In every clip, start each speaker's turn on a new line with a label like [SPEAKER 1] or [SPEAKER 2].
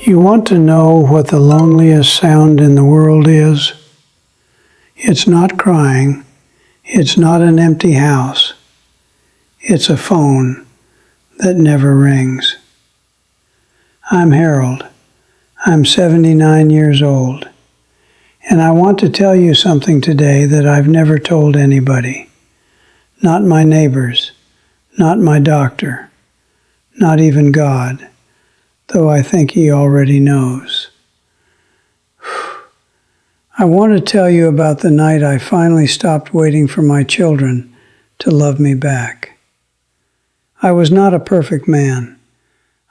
[SPEAKER 1] You want to know what the loneliest sound in the world is? It's not crying. It's not an empty house. It's a phone that never rings. I'm Harold. I'm 79 years old. And I want to tell you something today that I've never told anybody. Not my neighbors. Not my doctor. Not even God. Though I think He already knows. I want to tell you about the night I finally stopped waiting for my children to love me back. I was not a perfect man.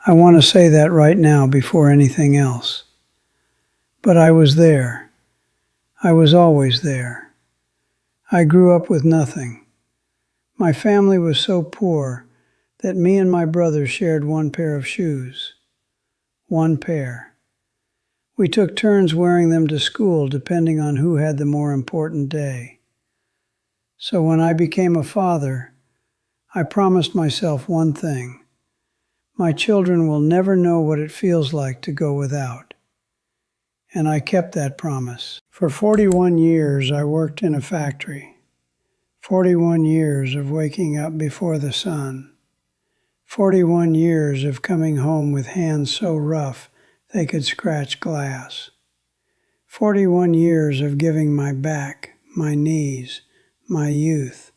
[SPEAKER 1] I want to say that right now before anything else. But I was there. I was always there. I grew up with nothing. My family was so poor that me and my brother shared one pair of shoes. One pair. We took turns wearing them to school depending on who had the more important day. So when I became a father, I promised myself one thing. My children will never know what it feels like to go without. And I kept that promise. For 41 years, I worked in a factory. 41 years of waking up before the sun. 41 years of coming home with hands so rough they could scratch glass. 41 years of giving my back, my knees, my youth,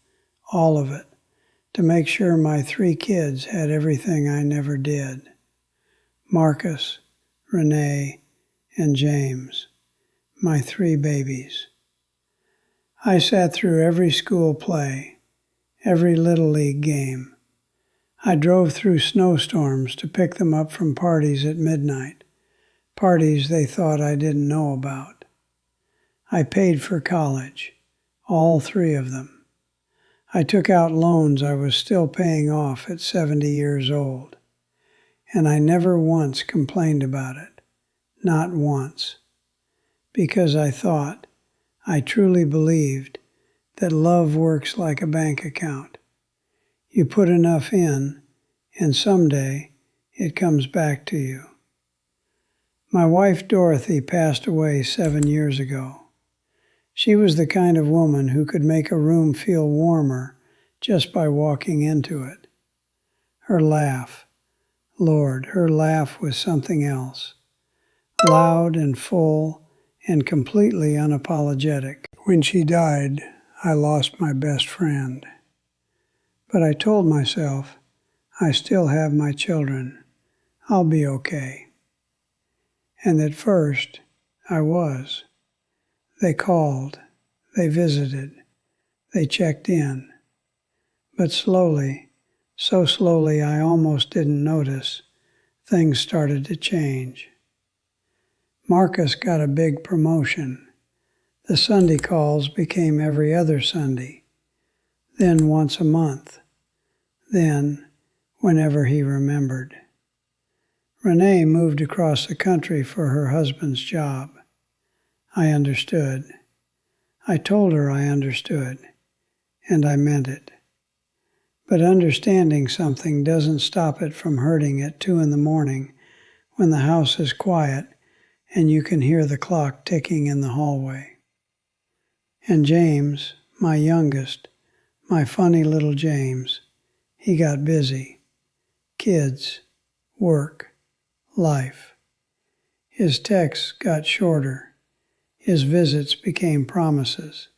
[SPEAKER 1] all of it, to make sure my 3 kids had everything I never did. Marcus, Renee, and James, my 3 babies. I sat through every school play, every Little League game. I drove through snowstorms to pick them up from parties at midnight, parties they thought I didn't know about. I paid for college, all 3 of them. I took out loans I was still paying off at 70 years old, and I never once complained about it, not once, because I truly believed that love works like a bank account. You put enough in, and someday it comes back to you. My wife Dorothy passed away 7 years ago. She was the kind of woman who could make a room feel warmer just by walking into it. Her laugh, Lord, her laugh was something else. Loud and full and completely unapologetic. When she died, I lost my best friend. But I told myself, I still have my children. I'll be okay. And at first, I was. They called, they visited, they checked in. But slowly, so slowly I almost didn't notice, things started to change. Marcus got a big promotion. The Sunday calls became every other Sunday, then once a month, then whenever he remembered. Renee moved across the country for her husband's job. I understood. I told her I understood, and I meant it. But understanding something doesn't stop it from hurting at 2 a.m. when the house is quiet and you can hear the clock ticking in the hallway. And James, my youngest, my funny little James, he got busy. Kids, work, life. His texts got shorter. His visits became promises.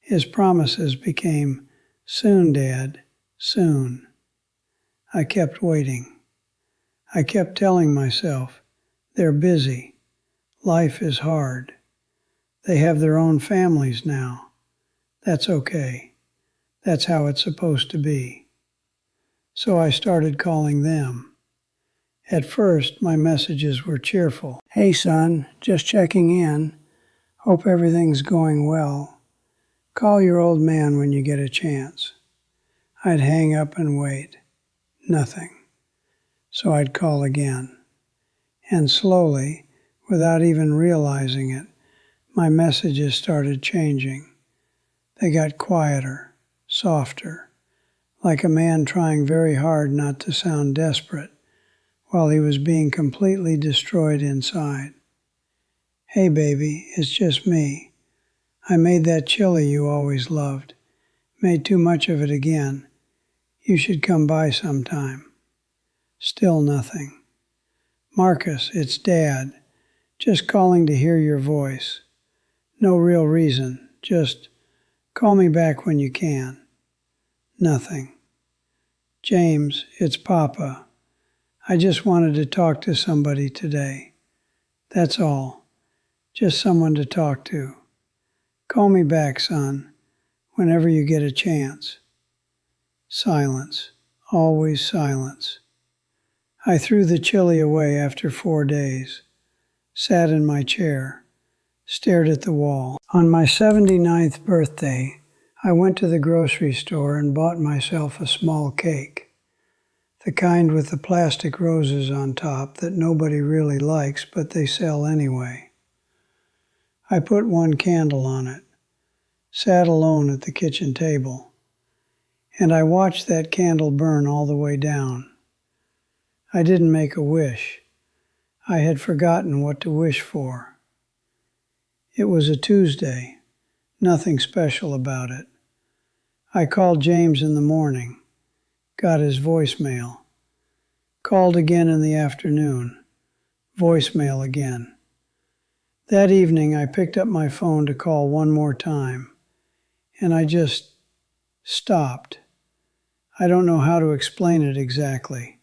[SPEAKER 1] His promises became, soon, Dad, soon. I kept waiting. I kept telling myself, they're busy. Life is hard. They have their own families now. That's okay. That's how it's supposed to be. So I started calling them. At first, my messages were cheerful. Hey son, just checking in. Hope everything's going well. Call your old man when you get a chance. I'd hang up and wait. Nothing. So I'd call again. And slowly, without even realizing it, my messages started changing. They got quieter, softer, like a man trying very hard not to sound desperate while he was being completely destroyed inside. "Hey baby, it's just me. I made that chili you always loved. Made too much of it again. You should come by sometime." Still nothing. "Marcus, it's Dad. Just calling to hear your voice. No real reason, just call me back when you can." Nothing. "James, it's Papa. I just wanted to talk to somebody today. That's all. Just someone to talk to. Call me back, son, whenever you get a chance." Silence. Always silence. I threw the chili away after 4 days, sat in my chair, stared at the wall. On my 79th birthday, I went to the grocery store and bought myself a small cake. The kind with the plastic roses on top that nobody really likes, but they sell anyway. I put one candle on it, sat alone at the kitchen table, and I watched that candle burn all the way down. I didn't make a wish. I had forgotten what to wish for. It was a Tuesday, nothing special about it. I called James in the morning, got his voicemail. Called again in the afternoon, voicemail again. That evening I picked up my phone to call one more time, and I just stopped. I don't know how to explain it exactly.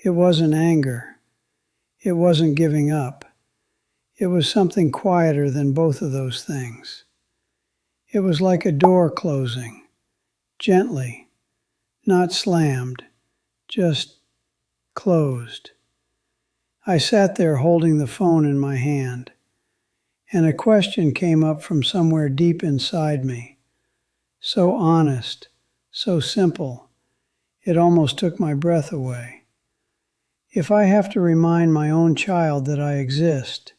[SPEAKER 1] It wasn't anger. It wasn't giving up. It was something quieter than both of those things. It was like a door closing, gently, not slammed, just closed. I sat there holding the phone in my hand, and a question came up from somewhere deep inside me. So honest, so simple, it almost took my breath away. If I have to remind my own child that I exist,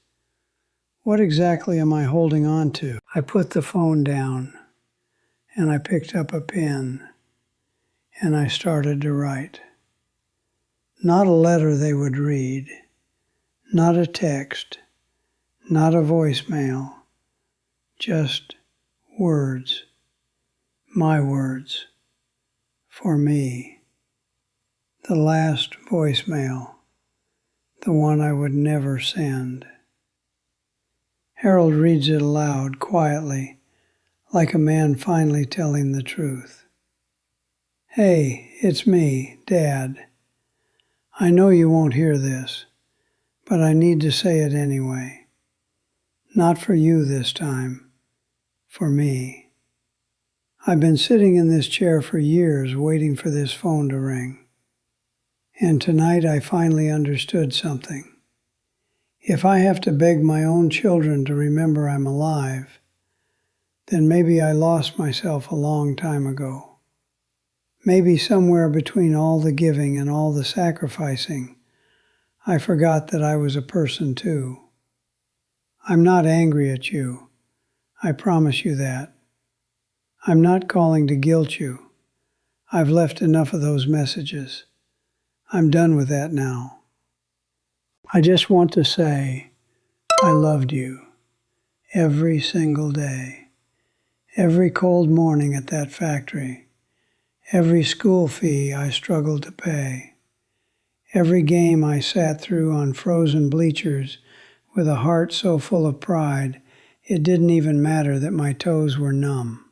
[SPEAKER 1] what exactly am I holding on to? I put the phone down, and I picked up a pen, and I started to write. Not a letter they would read, not a text, not a voicemail, just words, my words, for me. The last voicemail, the one I would never send. Harold reads it aloud, quietly, like a man finally telling the truth. "Hey, it's me, Dad. I know you won't hear this, but I need to say it anyway. Not for you this time, for me. I've been sitting in this chair for years waiting for this phone to ring. And tonight I finally understood something. If I have to beg my own children to remember I'm alive, then maybe I lost myself a long time ago. Maybe somewhere between all the giving and all the sacrificing, I forgot that I was a person too. I'm not angry at you. I promise you that. I'm not calling to guilt you. I've left enough of those messages. I'm done with that now. I just want to say I loved you every single day, every cold morning at that factory, every school fee I struggled to pay, every game I sat through on frozen bleachers with a heart so full of pride it didn't even matter that my toes were numb.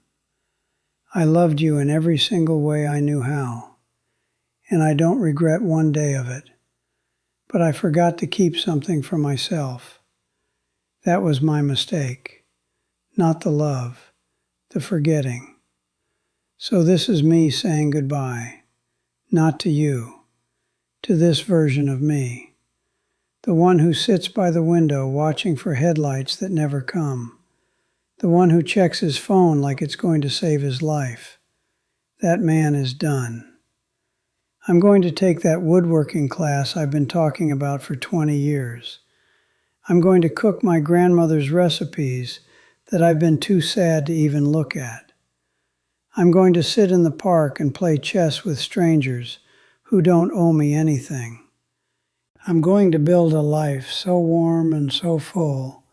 [SPEAKER 1] I loved you in every single way I knew how, and I don't regret one day of it. But I forgot to keep something for myself. That was my mistake, not the love, the forgetting. So this is me saying goodbye, not to you, to this version of me, the one who sits by the window watching for headlights that never come, the one who checks his phone like it's going to save his life. That man is done. I'm going to take that woodworking class I've been talking about for 20 years. I'm going to cook my grandmother's recipes that I've been too sad to even look at. I'm going to sit in the park and play chess with strangers who don't owe me anything. I'm going to build a life so warm and so full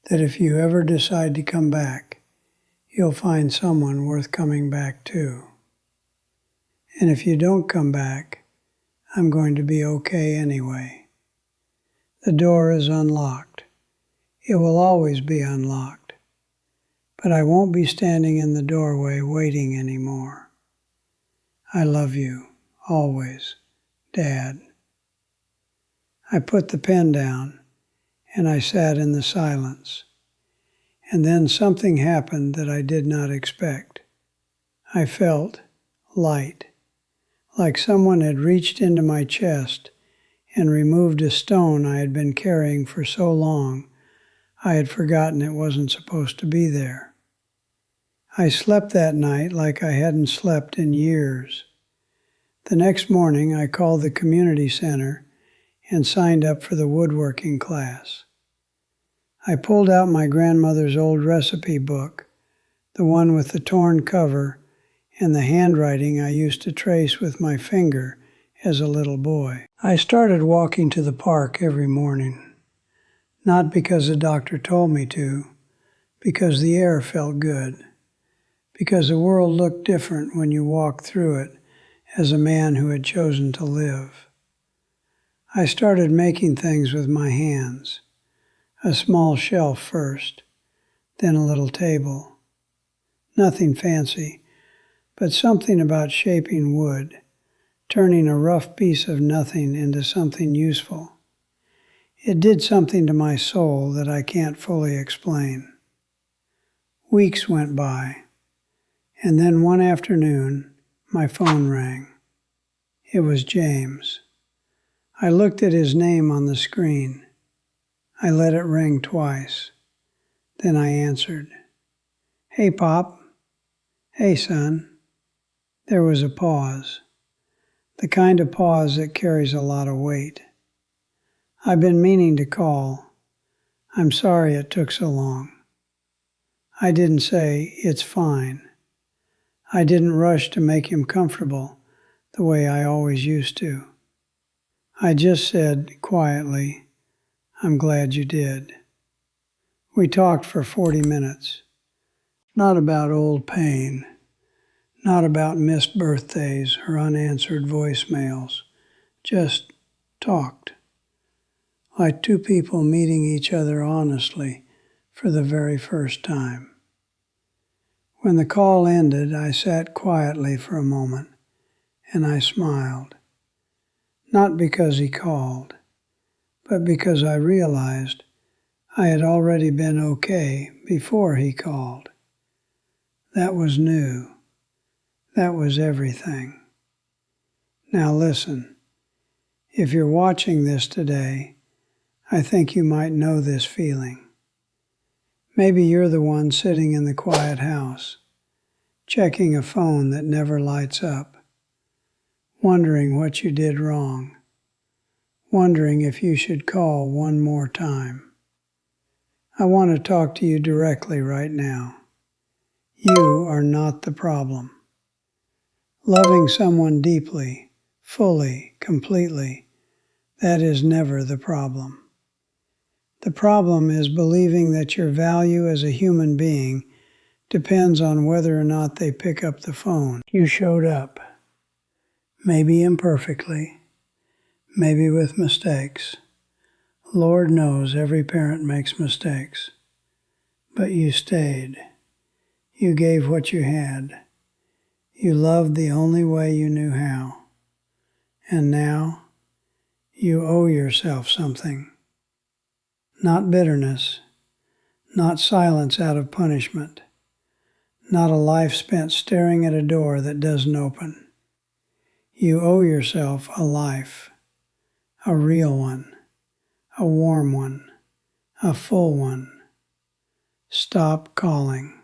[SPEAKER 1] that if you ever decide to come back, you'll find someone worth coming back to. And if you don't come back, I'm going to be okay anyway. The door is unlocked. It will always be unlocked. But I won't be standing in the doorway waiting anymore. I love you, always, Dad. I put the pen down and I sat in the silence. And then something happened that I did not expect. I felt light, like someone had reached into my chest and removed a stone I had been carrying for so long I had forgotten it wasn't supposed to be there. I slept that night like I hadn't slept in years. The next morning I called the community center and signed up for the woodworking class. I pulled out my grandmother's old recipe book, the one with the torn cover and the handwriting I used to trace with my finger as a little boy. I started walking to the park every morning, not because the doctor told me to, because the air felt good, because the world looked different when you walked through it as a man who had chosen to live. I started making things with my hands, a small shelf first, then a little table. Nothing fancy, but something about shaping wood, turning a rough piece of nothing into something useful. It did something to my soul that I can't fully explain. Weeks went by, and then one afternoon, my phone rang. It was James. I looked at his name on the screen. I let it ring twice. Then I answered. "Hey, Pop." "Hey, son." There was a pause, the kind of pause that carries a lot of weight. "I've been meaning to call. I'm sorry it took so long." I didn't say, "It's fine." I didn't rush to make him comfortable the way I always used to. I just said, quietly, "I'm glad you did." We talked for 40 minutes. Not about old pain, not about missed birthdays or unanswered voicemails. Just talked. Like two people meeting each other honestly for the very first time. When the call ended, I sat quietly for a moment and I smiled. Not because he called, but because I realized I had already been okay before he called. That was new. That was everything. Now listen, if you're watching this today, I think you might know this feeling. Maybe you're the one sitting in the quiet house, checking a phone that never lights up, wondering what you did wrong, wondering if you should call one more time. I want to talk to you directly right now. You are not the problem. Loving someone deeply, fully, completely, that is never the problem. The problem is believing that your value as a human being depends on whether or not they pick up the phone. You showed up, maybe imperfectly, maybe with mistakes. Lord knows every parent makes mistakes. But you stayed. You gave what you had. You loved the only way you knew how. And now, you owe yourself something. Not bitterness, not silence out of punishment, not a life spent staring at a door that doesn't open. You owe yourself a life, a real one, a warm one, a full one. Stop calling.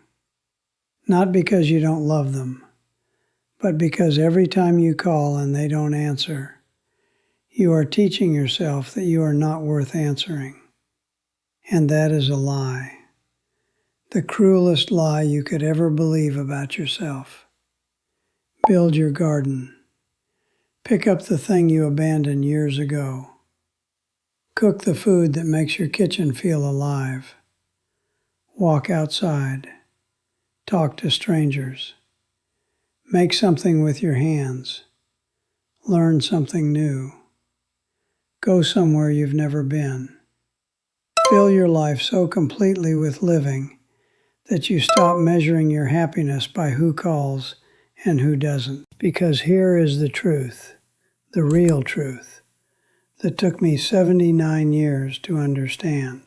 [SPEAKER 1] Not because you don't love them, but because every time you call and they don't answer, you are teaching yourself that you are not worth answering. And that is a lie. The cruelest lie you could ever believe about yourself. Build your garden. Pick up the thing you abandoned years ago. Cook the food that makes your kitchen feel alive. Walk outside. Talk to strangers. Make something with your hands. Learn something new. Go somewhere you've never been. Fill your life so completely with living that you stop measuring your happiness by who calls and who doesn't. Because here is the truth, the real truth, that took me 79 years to understand.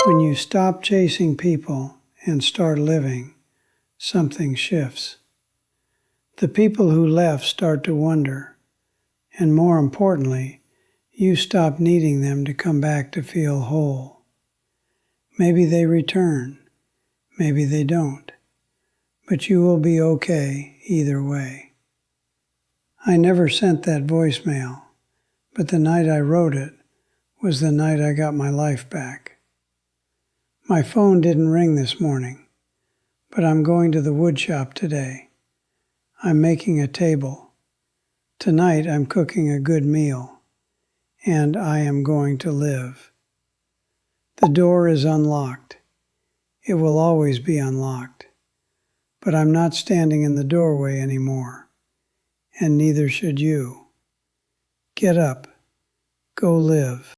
[SPEAKER 1] When you stop chasing people and start living, something shifts. The people who left start to wonder, and more importantly, you stop needing them to come back to feel whole. Maybe they return, maybe they don't, but you will be okay either way. I never sent that voicemail, but the night I wrote it was the night I got my life back. My phone didn't ring this morning, but I'm going to the wood shop today. I'm making a table. Tonight I'm cooking a good meal, and I am going to live. The door is unlocked. It will always be unlocked, but I'm not standing in the doorway anymore, and neither should you. Get up. Go live.